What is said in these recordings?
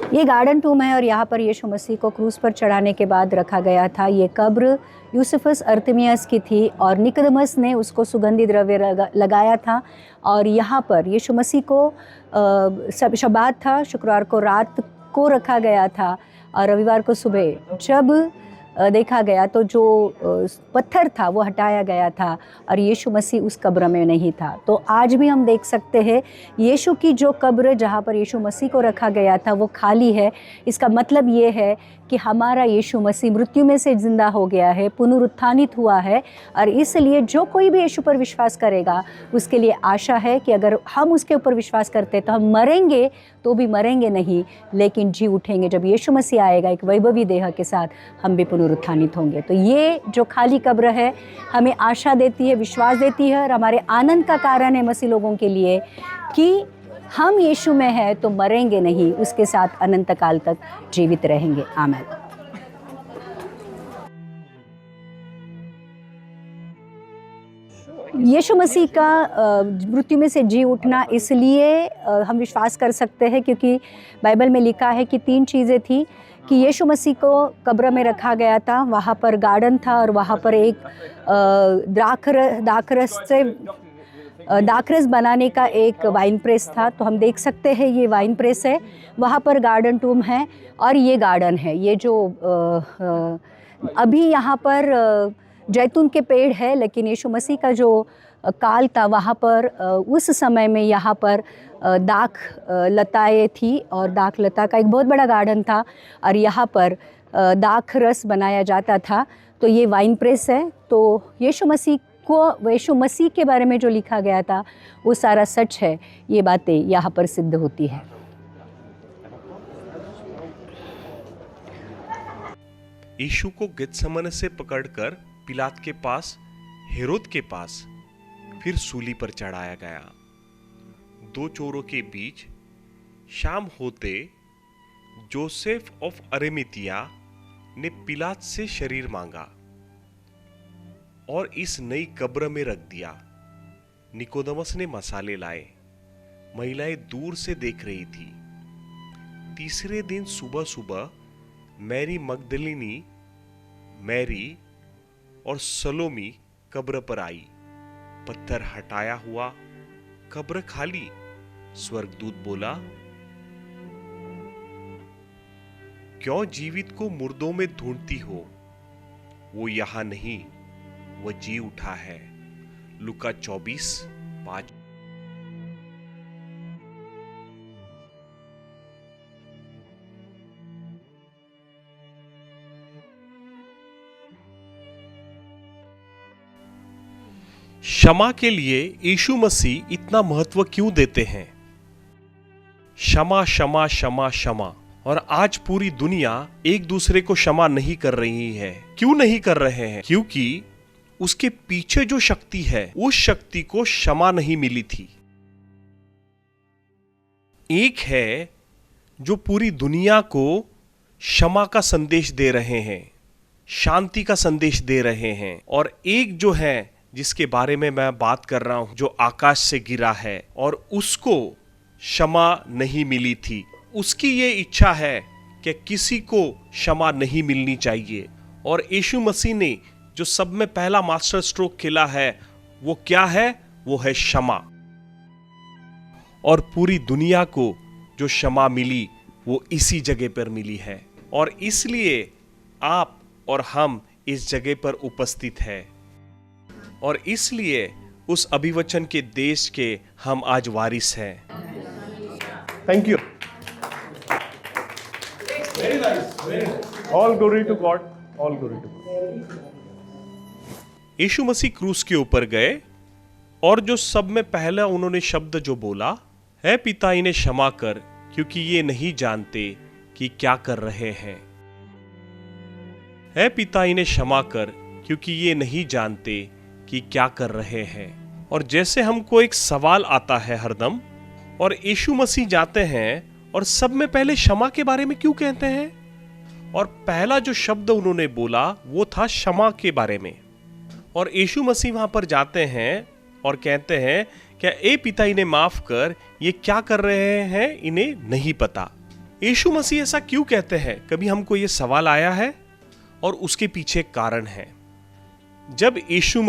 ये गार्डन टूम है और यहाँ पर यीशु मसीह को क्रूस पर चढ़ाने के बाद रखा गया था। ये कब्र यूसुफस अर्थमियस की थी और निकोदेमस ने उसको सुगंधि द्रव्य लगाया था। और यहाँ पर यीशु मसीह को शब्बात था, शुक्रवार को रात को रखा गया था और रविवार को सुबह जब देखा गया तो जो पत्थर था वो हटाया गया था और यीशु मसीह उस कब्र में नहीं था। तो आज भी हम देख सकते हैं यीशु की जो कब्र जहाँ पर यीशु मसीह को रखा गया था वो खाली है। इसका मतलब ये है कि हमारा यीशु मसीह मृत्यु में से जिंदा हो गया है, पुनरुत्थानित हुआ है और इसलिए जो कोई भी यीशु पर विश्वास करेगा उसके लिए आशा है कि अगर हम उसके ऊपर विश्वास करते तो हम मरेंगे तो भी मरेंगे नहीं, लेकिन जी उठेंगे। जब यीशु मसीह आएगा एक वैभवी देह के साथ, हम भी पुनरुत्थानित होंगे। तो ये जो खाली कब्र है हमें आशा देती है, विश्वास देती है और हमारे आनंद का कारण है मसीह लोगों के लिए कि हम यीशु में हैं तो मरेंगे नहीं, उसके साथ अनंत काल तक जीवित रहेंगे। आमीन। यीशु मसीह का मृत्यु में से जी उठना इसलिए हम विश्वास कर सकते हैं क्योंकि बाइबल में लिखा है कि 3 चीज़ें थी कि यीशु मसीह को कब्र में रखा गया था, वहाँ पर गार्डन था और वहाँ पर एक दाखरस बनाने का एक वाइन प्रेस था। तो हम देख सकते हैं ये वाइन प्रेस है, वहाँ पर गार्डन टूम है और ये गार्डन है। ये जो अभी यहाँ पर जैतून के पेड़ है, लेकिन यीशु मसीह का जो काल था वहाँ पर उस समय में यहाँ पर दाख लताएँ थी और दाख लता का एक बहुत बड़ा गार्डन था और यहाँ पर दाख रस बनाया जाता था। तो ये वाइन प्रेस है। तो यीशु मसीह के बारे में जो लिखा गया था वो सारा सच है। ये बातें यहाँ पर सिद्ध होती है। यीशु को गेत्सेमने से पकड़कर पिलात के पास, हेरोद के पास, फिर सूली पर चढ़ाया गया। 2 चोरों के बीच शाम होते जोसेफ ऑफ अरिमतिया ने पिलात से शरीर मांगा और इस नई कब्र में रख दिया। निकोदेमस ने मसाले लाए। महिलाएं दूर से देख रही थी। तीसरे दिन सुबह सुबह मैरी मगदलिनी, मैरी और सलोमी कब्र पर आई। पत्थर हटाया हुआ, कब्र खाली। स्वर्गदूत बोला, क्यों जीवित को मुर्दों में ढूंढती हो? वो यहां नहीं, वो जी उठा है। लूका 24:5। क्षमा के लिए यीशु मसीह इतना महत्व क्यों देते हैं? क्षमा क्षमा क्षमा क्षमा। और आज पूरी दुनिया एक दूसरे को क्षमा नहीं कर रही है। क्यों नहीं कर रहे हैं? क्योंकि उसके पीछे जो शक्ति है उस शक्ति को क्षमा नहीं मिली थी। एक है जो पूरी दुनिया को क्षमा का संदेश दे रहे हैं, शांति का संदेश दे रहे हैं, और एक जो है जिसके बारे में मैं बात कर रहा हूं, जो आकाश से गिरा है और उसको क्षमा नहीं मिली थी। उसकी ये इच्छा है कि किसी को क्षमा नहीं मिलनी चाहिए। और यीशु मसीह ने जो सब में पहला मास्टर स्ट्रोक खेला है वो क्या है? वो है क्षमा। और पूरी दुनिया को जो क्षमा मिली वो इसी जगह पर मिली है, और इसलिए आप और हम इस जगह पर उपस्थित हैं, और इसलिए उस अभिवचन के देश के हम आज वारिस हैं। Thank you. Very nice. Very nice. All glory to God. All glory to God. यीशु मसीह क्रूस के ऊपर गए और जो सब में पहला उन्होंने शब्द जो बोला है, पिता इन्हें क्षमा कर क्योंकि ये नहीं जानते कि क्या कर रहे हैं। है पिता इन्हें क्षमा कर क्योंकि ये नहीं जानते कि क्या कर रहे हैं। और जैसे हमको एक सवाल आता है हरदम, और यीशु मसीह जाते हैं और सब में पहले क्षमा के बारे में क्यों कहते हैं? और पहला जो शब्द उन्होंने बोला वो था क्षमा के बारे में। और यीशु मसीह वहां पर जाते हैं और कहते हैं क्या ए पिता इन्हें माफ कर, ये क्या कर रहे हैं इन्हें नहीं पता। यीशु मसीह ऐसा क्यों कहते हैं? कभी हमको ये सवाल आया है और उसके पीछे कारण है। जब यीशु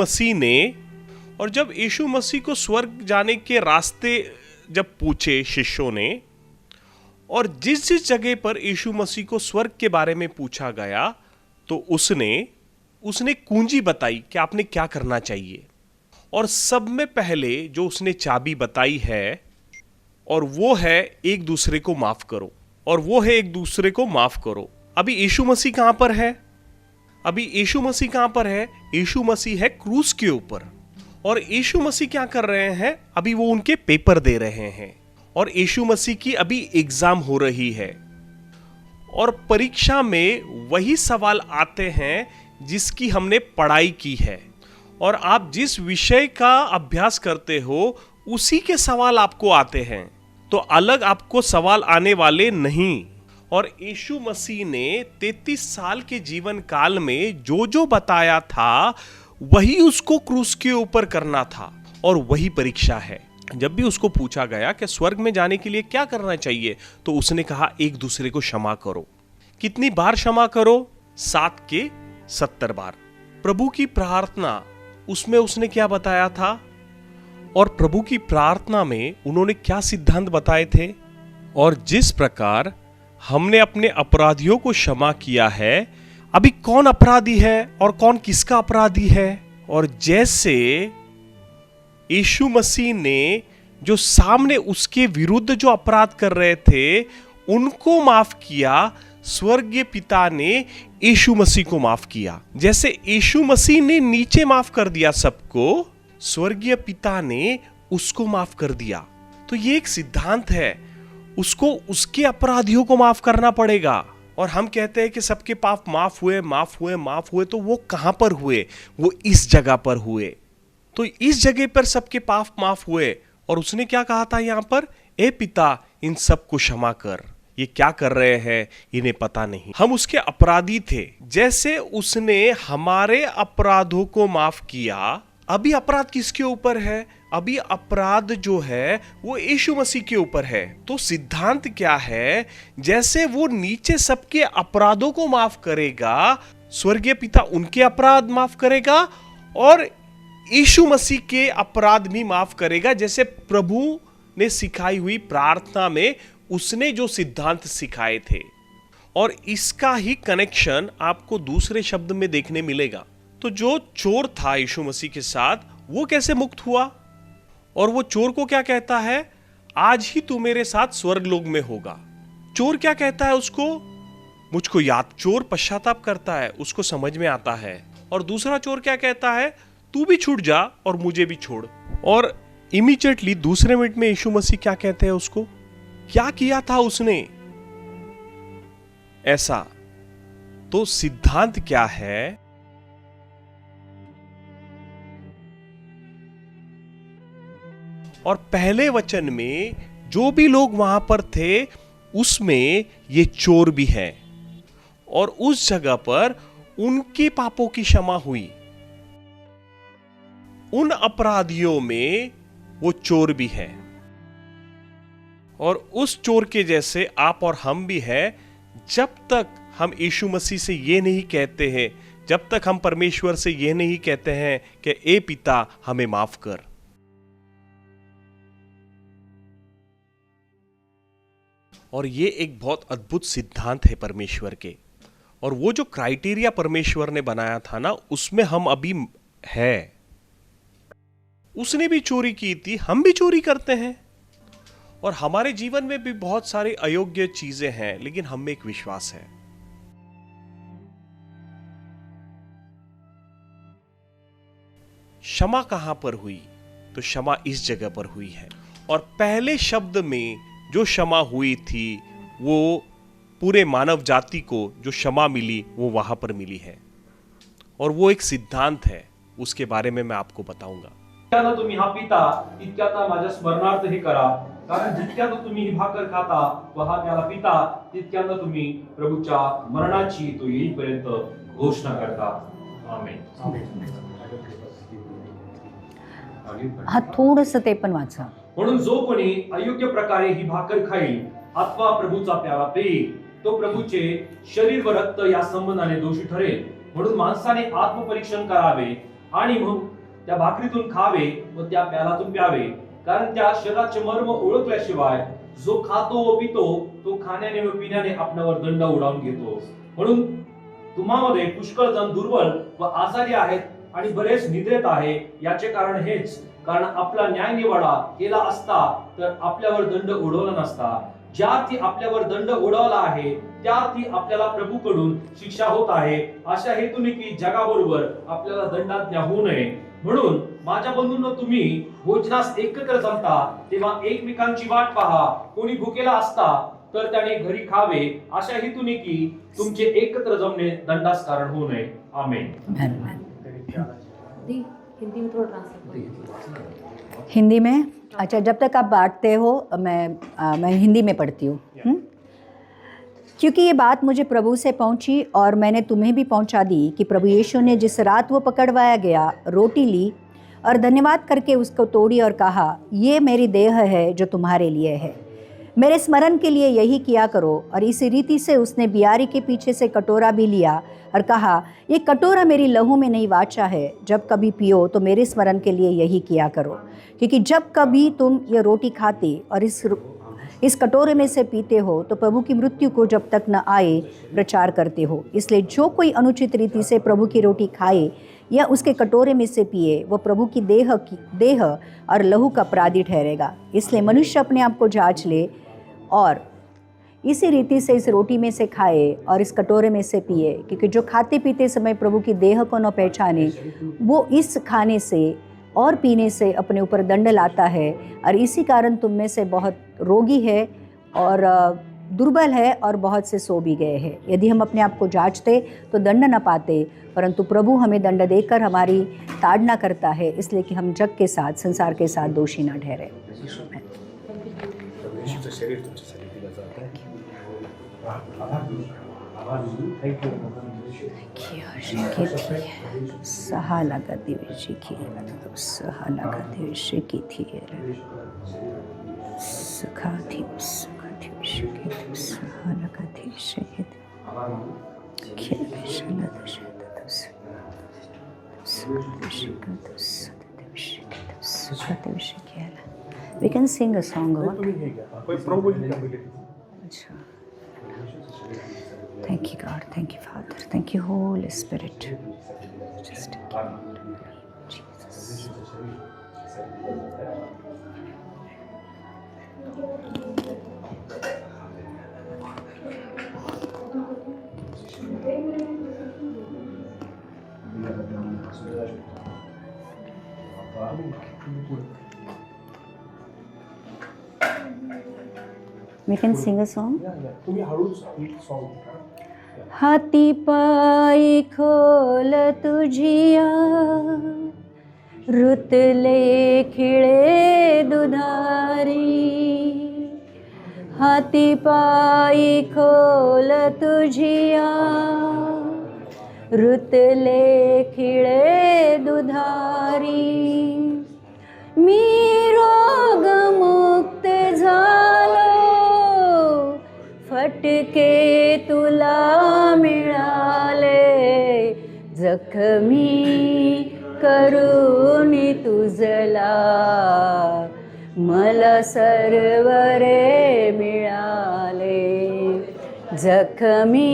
मसीह को स्वर्ग जाने के रास्ते जब पूछे शिष्यों ने, और जिस जिस जगह पर यीशु मसीह को स्वर्ग के बारे में पूछा गया, तो उसने कुंजी बताई कि आपने क्या करना चाहिए। और सब में पहले जो उसने चाबी बताई है, और वो है एक दूसरे को माफ करो, और वो है एक दूसरे को माफ करो। अभी यीशु मसीह कहां पर है? यीशु मसीह है क्रूस के ऊपर। और यीशु मसीह क्या कर रहे हैं? अभी वो उनके पेपर दे रहे हैं, और यीशु मसीह की अभी एग्जाम हो रही है। और परीक्षा में वही सवाल आते हैं जिसकी हमने पढ़ाई की है, और आप जिस विषय का अभ्यास करते हो उसी के सवाल आपको आते हैं, तो अलग आपको सवाल आने वाले नहीं। और यीशु मसीह ने 33 साल के जीवन काल में जो जो बताया था वही उसको क्रूस के ऊपर करना था, और वही परीक्षा है। जब भी उसको पूछा गया कि स्वर्ग में जाने के लिए क्या करना चाहिए, तो उसने कहा एक दूसरे को क्षमा करो। कितनी बार क्षमा करो? 7 के 70 बार। प्रभु की प्रार्थना, उसमें उसने क्या बताया था? और प्रभु की प्रार्थना में उन्होंने क्या सिद्धांत बताए थे? और जिस प्रकार हमने अपने अपराधियों को क्षमा किया है, अभी कौन अपराधी है और कौन किसका अपराधी है? और जैसे यीशु मसीह ने जो सामने उसके विरुद्ध जो अपराध कर रहे थे उनको माफ किया, स्वर्गीय पिता ने यीशु मसीह को माफ किया। जैसे यीशु मसीह ने नीचे माफ कर दिया सबको, स्वर्गीय पिता ने उसको माफ कर दिया। तो ये एक सिद्धांत है, उसको उसके अपराधियों को माफ करना पड़ेगा। और हम कहते हैं कि सबके पाप माफ हुए, तो वो कहां पर हुए? वो इस जगह पर हुए। तो इस जगह पर सबके पाप माफ हुए, और उसने क्या कहा था यहां पर? ए पिता, इन सबको क्षमा कर, ये क्या कर रहे हैं इन्हें पता नहीं। हम उसके अपराधी थे। जैसे उसने हमारे अपराधों को माफ किया, अभी अपराध किसके ऊपर है? अभी अपराध जो है वो यीशु मसीह के ऊपर है। तो सिद्धांत क्या है? जैसे वो नीचे सबके अपराधों को माफ करेगा, स्वर्गीय पिता उनके अपराध माफ करेगा, और यीशु मसीह के अपराध भी माफ करेगा। जैसे प्रभु ने सिखाई हुई प्रार्थना में उसने जो सिद्धांत सिखाए थे। और इसका ही कनेक्शन आपको दूसरे शब्द में देखने मिलेगा। तो जो चोर था यीशु मसीह के साथ, वो कैसे मुक्त हुआ? और वो चोर को क्या कहता है? आज ही तू मेरे साथ स्वर्गलोक में होगा। चोर क्या कहता है उसको? मुझको याद। चोर पश्चाताप करता है, उसको समझ में आता है। और दूसरा चोर क्या कहता है? तू भी छूट जा और मुझे भी छोड़। और इमीडिएटली दूसरे मिनट में यीशु मसीह क्या कहते हैं उसको? क्या किया था उसने ऐसा? तो सिद्धांत क्या है? और पहले वचन में जो भी लोग वहां पर थे उसमें ये चोर भी है, और उस जगह पर उनके पापों की क्षमा हुई। उन अपराधियों में वो चोर भी है, और उस चोर के जैसे आप और हम भी हैं। जब तक हम यीशु मसीह से ये नहीं कहते हैं, जब तक हम परमेश्वर से ये नहीं कहते हैं कि ए पिता हमें माफ कर। और ये एक बहुत अद्भुत सिद्धांत है परमेश्वर के। और वो जो क्राइटेरिया परमेश्वर ने बनाया था ना, उसमें हम अभी है। उसने भी चोरी की थी, हम भी चोरी करते हैं। और हमारे जीवन में भी बहुत सारी अयोग्य चीजें हैं, लेकिन हम में एक विश्वास है। क्षमा कहां पर हुई? तो क्षमा इस जगह पर हुई है। और पहले शब्द में जो क्षमा हुई थी, वो पूरे मानव जाति को जो क्षमा मिली वो वहां पर मिली है। और वो एक सिद्धांत है, उसके बारे में मैं आपको बताऊंगा। जितक्यानं तुम्ही हा पिता तितक्यानं माझ्या स्मरणार्थ हे करा, कारण जितक्यानं तुम्ही ही भाकर खाता व हा प्याला पिता तितक्यानं तुम्ही प्रभूच्या मरणाची तो येईपर्यंत घोषणा करता। आमेन। हा थोडंसं ते पण वाचा. म्हणून जो कोणी अयोग्य प्रकारे ही भाकर खाईल अथवा प्रभूचा प्याला पेईल तो प्रभूचे शरीर व रक्त या संबंधाने दोषी ठरेल. म्हणून माणसाने आत्मपरीक्षण करावे आणि मग त्या भाकरीतून खावे व त्या प्यालातून प्यावे. कारण त्या शरीराचे मर्म ओळखल्याशिवाय जो खातो व पितो तो खाण्याने व पिण्याने आपल्यावर दंड उडवून घेतो. म्हणून तुम्हामध्ये पुष्कळ जण दुर्बल व आजारी आहेत आणि बरेच निद्रेत आहे. याचे कारण हेच, कारण आपला न्याय निवाडा केला असता तर आपल्यावर दंड उडवला नसता. ज्या अर्थी आपल्यावर दंड उडवला आहे त्या अर्थी आपल्याला प्रभूकडून शिक्षा होत आहे. अशा हेतूने की जगाबरोबर आपल्याला दंडाज्ञा होऊ नये. म्हणून माझ्या बंधूंनो, तुम्ही भोजनास एकत्र जमता तेव्हा एकमेकांची वाट पहा. कोणी भुकेला असता तर त्याने घरी खावे, अशा हेतूने की तुमचे एकत्र जमणे दंडास कारण होऊ नये. आमेन. हिंदी में अच्छा, जब तक आप बांटते हो मैं हिंदी में पढ़ती हूँ. क्योंकि ये बात मुझे प्रभु से पहुंची और मैंने तुम्हें भी पहुंचा दी कि प्रभु यीशु ने जिस रात वो पकड़वाया गया रोटी ली और धन्यवाद करके उसको तोड़ी और कहा, ये मेरी देह है जो तुम्हारे लिए है, मेरे स्मरण के लिए यही किया करो. और इसी रीति से उसने बियारी के पीछे से कटोरा भी लिया और कहा, ये कटोरा मेरी लहू में नई वाचा है, जब कभी पियो तो मेरे स्मरण के लिए यही किया करो. क्योंकि जब कभी तुम ये रोटी खाते और इस कटोरे में से पीते हो तो प्रभु की मृत्यु को जब तक न आए प्रचार करते हो. इसलिए जो कोई अनुचित रीति से प्रभु की रोटी खाए या उसके कटोरे में से पिए वो प्रभु की देह और लहू का अपराधी ठहरेगा. इसलिए मनुष्य अपने आप को जांच ले और इसी रीति से इस रोटी में से खाए और इस कटोरे में से पिए. क्योंकि जो खाते पीते समय प्रभु की देह को न पहचाने वो इस खाने से और पीने से अपने ऊपर दंड लाता है. और इसी कारण तुम में से बहुत रोगी है और दुर्बल है और बहुत से सो भी गए हैं. यदि हम अपने आप को जांचते तो दंड न पाते, परंतु प्रभु हमें दंड देकर हमारी ताड़ना करता है, इसलिए कि हम जग के साथ, संसार के साथ दोषी न ठहरे. सहा लगा दिवशी की सहा लगा दिवशी की थी सुखा थी सहा लगा दिवशी We can sing a song. Thank you, God. Thank you, Father. Thank you, Holy Spirit. Just Jesus. We can sing a song. हाती पायी खोल तुझिया रुतले खिळे दुधारी. हाती पायी खोल तुझिया रुतले खिळे दुधारी. मी रोगमुक्त झालो फटके तुला मिळाले. जखमी करून तुझला मला सर्वरे मिळाले. जखमी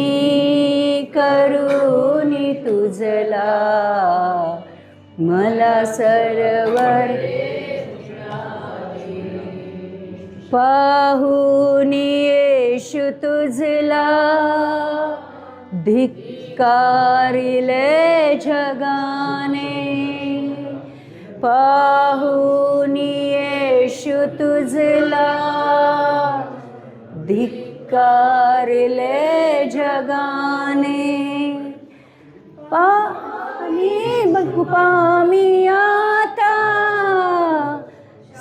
करून तुझला मला सर्वरे पाहून येशू तुझला धिक्कारिले जगाने. पाहून येशू तुझला धिक्कारिले जगाने. पामी आता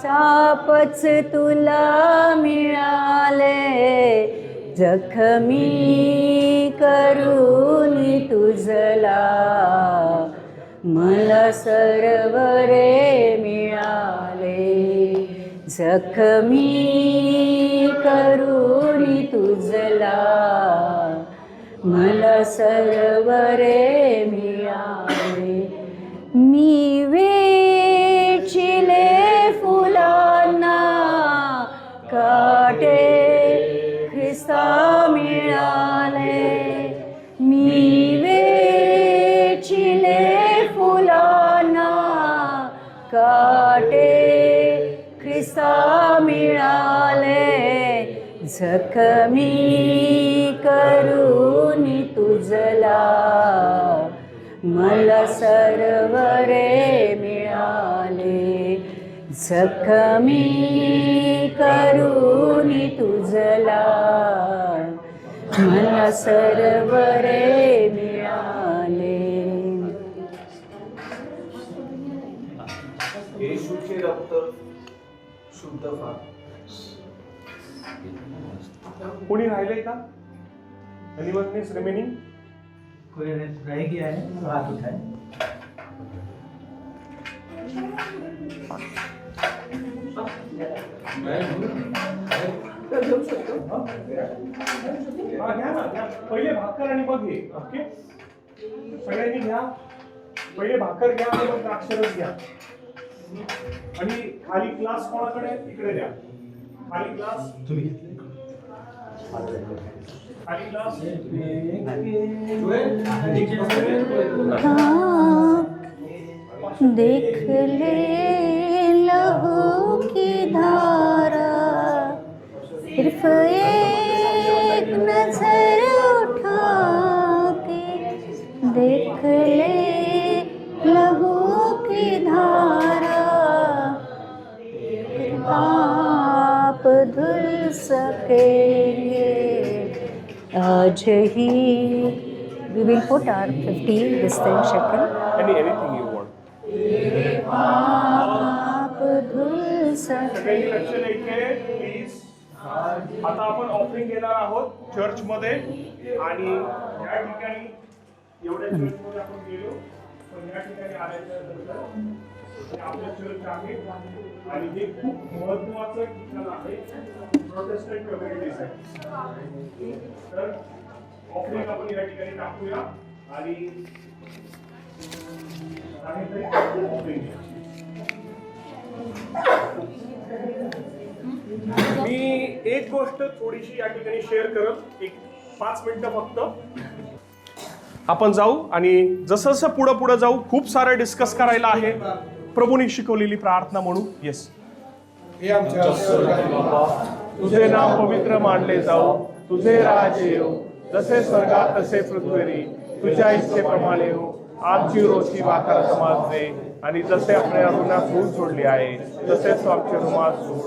सापच तुला मिळाले. जखमी करून तुझला मला सर्वरे मिळाले. जखमी करून तुझला मला सर्वरे मिळाले. मी वेचिले फुलांना काटे ख्रिस्ता मिळाले. मी वेचिले फुलांना काटे ख्रिस्ता मिळाले. जखमी करून तुझला मला सर्वरे मिळाले. जखमी करून तुझला मला सर्वरे मिळाले. येशूचे रक्त शुद्ध फार. कोणी राहिलंय का? Anyone is remaining? कोई रह गया है तो हाथ उठाए. हा, घ्या ना, घ्या. पहिले भाकर आणि मग हे. ओके, सगळ्यांनी घ्या. पहिले भाकर घ्या आणि मग द्राक्षरस घ्या. आणि खाली ग्लास कोणाकडे? इकडे द्या. खाली ग्लास तुम्ही घेतले. खाली ग्लास. देख ले लहू की धारा, सिर्फ एक नजर उठा के देख ले लहू की धारा, पाप धुल सकेंगे आज ही. We will put our 50 this time shekel. anything you want. पाप धुल सगळ्यांनी सके. लक्ष द्यायचे प्लीज. आता आपण ऑफरिंग घेणार आहोत चर्च मध्ये. आणि या ठिकाणी एवढ्या चर्च मध्ये आपण गेलो, पण या ठिकाणी आल्याच्यानंतर हे आपलं चर्च आहे आणि हे खूप महत्वाचं ठिकाण आहे प्रोटेस्टंट कम्युनिटीसाठी. तर ऑफरिंग आपण या ठिकाणी टाकूया आणि ऑफरिंग. मी एक गोष्ट थोडीशी या ठिकाणी शेअर करत, एक 5 मिनिटं फक्त. आपण जाऊ आणि जसं जसं पुढं पुढं जाऊ खूप सारं डिस्कस करायला आहे. प्रभूने शिकवलेली प्रार्थना म्हणू. येस. तुझे नाव पवित्र मानले जाऊ, तुझे राज्य येऊ, जसे स्वर्गात तसे पृथ्वीवरी, तुझ्या इच्छेप्रमाणे हो. आजची रोजची भाकर समाज दे, आणि जसे आपल्या ऋणात सूड सोडली आहे तसेच आमचे रुमास सोड,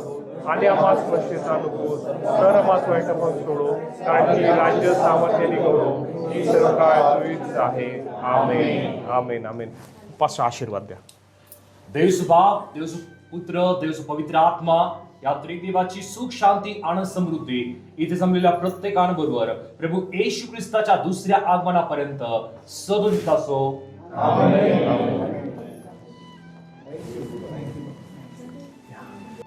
आणि आम्हास प्रश्नेचा नकोस तर आम्हास वाईटापासून सोडो, कारण की राज्य सामर्थ्याने गौरव ही सर्व काळ तुझीच आहे. आमेन आमेन आमेन. पाच आशीर्वाद द्या. देवसु बाप, देवसु पुत्र, देवसु पवित्र आत्मा, या त्रिदेवाची सुख, शांती, आनंद, समृद्धी इथे जमलेल्या प्रत्येकाबरोबर प्रभू येशू ख्रिस्ताच्या दुसऱ्या आगमनापर्यंत सदोदित असो. आमेन.